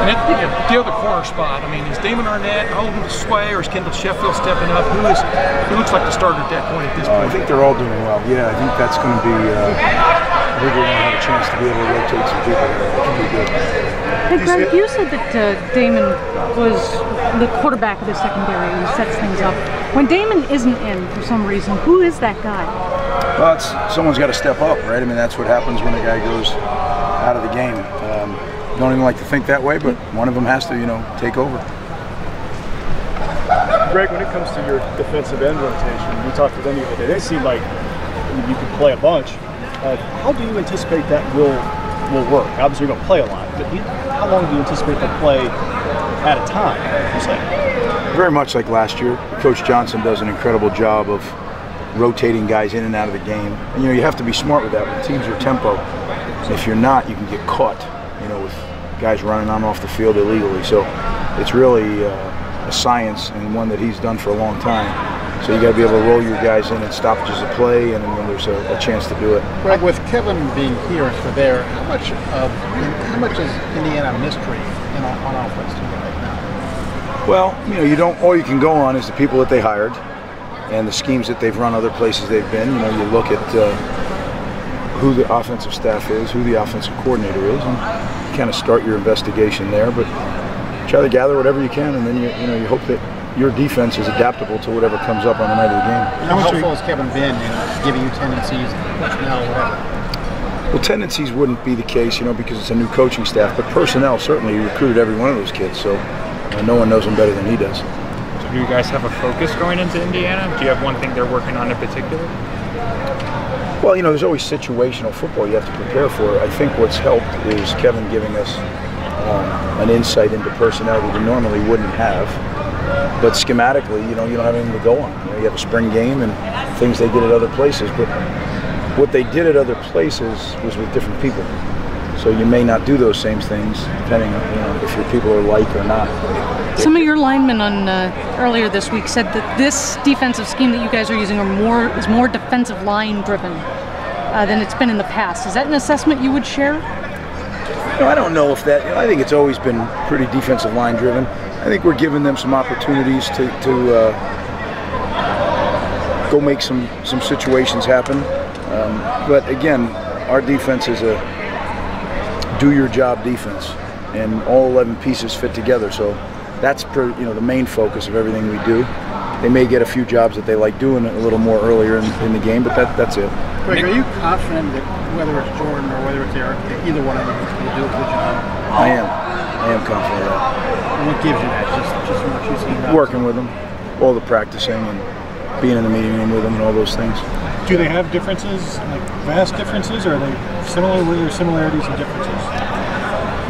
And at the other corner spot, I mean, is Damon Arnett holding the sway, or is Kendall Sheffield stepping up? Who looks like the starter at that point at this point? I think they're all doing well. Yeah, I think that's going to be. I think we're going to have a chance to be able to rotate some people there. That can be good. Hey, Greg, you said that Damon was the quarterback of the secondary and sets things up. When Damon isn't in for some reason, who is that guy? Well, someone's got to step up, right? I mean, that's what happens when a guy goes out of the game. Don't even like to think that way, but one of them has to, take over. Greg, when it comes to your defensive end rotation, we talked to them the other day. They seem like you can play a bunch. How do you anticipate that will work? Obviously, you're going to play a lot, but how long do you anticipate to play at a time? Very much like last year. Coach Johnson does an incredible job of rotating guys in and out of the game. And, you have to be smart with that when teams are tempo. If you're not, you can get caught, with guys running on off the field illegally. So it's really a science, and one that he's done for a long time. So you got to be able to roll your guys in and stoppages of play, and when there's a chance to do it. Greg, with Kevin being here instead of there, how much is Indiana mystery on offense to you right now? Well, you don't. All you can go on is the people that they hired and the schemes that they've run other places they've been. You look at who the offensive staff is, who the offensive coordinator is, and you kind of start your investigation there. But try to gather whatever you can, and then you hope that your defense is adaptable to whatever comes up on the night of the game. How helpful has Kevin been in giving you tendencies, personnel, whatever? Well, tendencies wouldn't be the case, because it's a new coaching staff, but personnel, certainly he recruited every one of those kids, so no one knows them better than he does. So do you guys have a focus going into Indiana? Do you have one thing they're working on in particular? Well, there's always situational football you have to prepare for. I think what's helped is Kevin giving us an insight into personnel that we normally wouldn't have. But schematically, you don't have anything to go on. You have a spring game and things they did at other places. But what they did at other places was with different people. So you may not do those same things depending on if your people are like or not. Some of your linemen on earlier this week said that this defensive scheme that you guys are using is more defensive line driven than it's been in the past. Is that an assessment you would share? I don't know if that. I think it's always been pretty defensive line driven. I think we're giving them some opportunities to go make some situations happen. But again, our defense is a do-your-job defense, and all 11 pieces fit together. So that's the main focus of everything we do. They may get a few jobs that they like doing a little more earlier in the game, but that's it. Greg, are you confident that whether it's Jordan or whether it's Eric, that either one of them will do a good job? I am confident of that. And what gives you that? Just from what you've seen? Working with them, all the practicing and being in the meeting room with them and all those things. Do they have differences, like vast differences, or are they similar? Were there similarities and differences?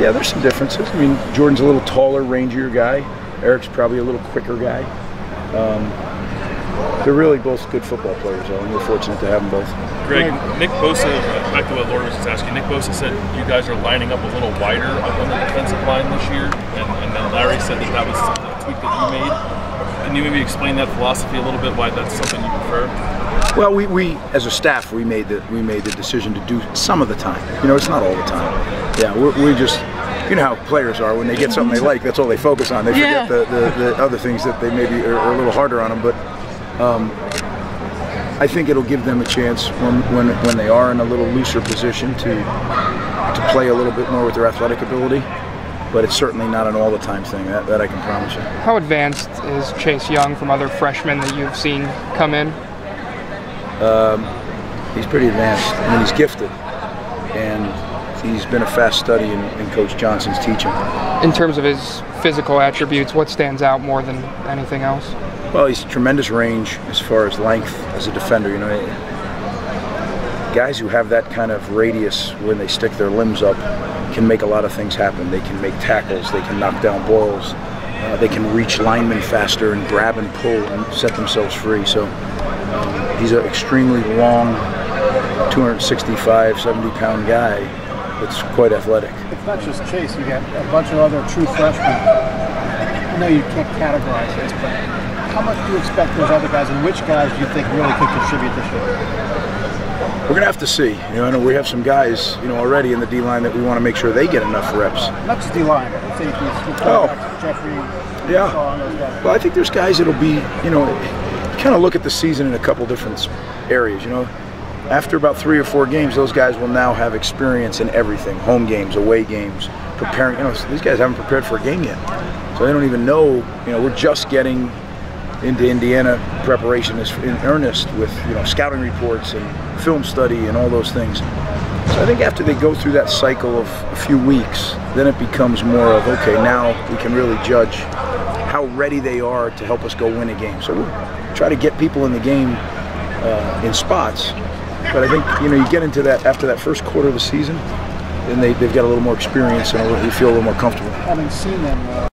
Yeah, there's some differences. I mean, Jordan's a little taller, rangier guy. Eric's probably a little quicker guy. They're really both good football players, though, and we're fortunate to have them both. Greg, Nick Bosa, back to what Laura was just asking, Nick Bosa said you guys are lining up a little wider on the defensive line this year, and then Larry said that was a tweak that you made. Can you maybe explain that philosophy a little bit, why that's something you prefer? Well, we as a staff, we made the decision to do some of the time. It's not all the time. Yeah, we just, how players are when they get something they like, that's all they focus on. They forget the other things that they maybe are a little harder on them. But I think it'll give them a chance when they are in a little looser position to play a little bit more with their athletic ability. But it's certainly not an all-the-time thing, that I can promise you. How advanced is Chase Young from other freshmen that you've seen come in? He's pretty advanced. I mean, he's gifted. And he's been a fast study in Coach Johnson's teaching. In terms of his physical attributes, what stands out more than anything else? Well, he's tremendous range as far as length as a defender. Guys who have that kind of radius when they stick their limbs up can make a lot of things happen. They can make tackles, they can knock down balls, they can reach linemen faster and grab and pull and set themselves free. So he's an extremely long, 265, 70-pound guy that's quite athletic. It's not just Chase, you got a bunch of other true freshmen. I know you can't categorize this, but how much do you expect those other guys, and which guys do you think really could contribute this year? Well, We're gonna have to see. I know we have some guys, already in the D line that we want to make sure they get enough reps. Not just D line, but safeties. Jeffrey. Yeah. Well, I think there's guys that'll be, kind of look at the season in a couple different areas. After about 3 or 4 games, those guys will now have experience in everything: home games, away games, preparing. These guys haven't prepared for a game yet, so they don't even know. We're just getting into Indiana preparation in earnest with scouting reports and film study and all those things. So I think after they go through that cycle of a few weeks, then it becomes more of, okay, now we can really judge how ready they are to help us go win a game. So we'll try to get people in the game in spots. But I think you get into that after that first quarter of the season, then they've got a little more experience and you feel a little more comfortable. Having seen them.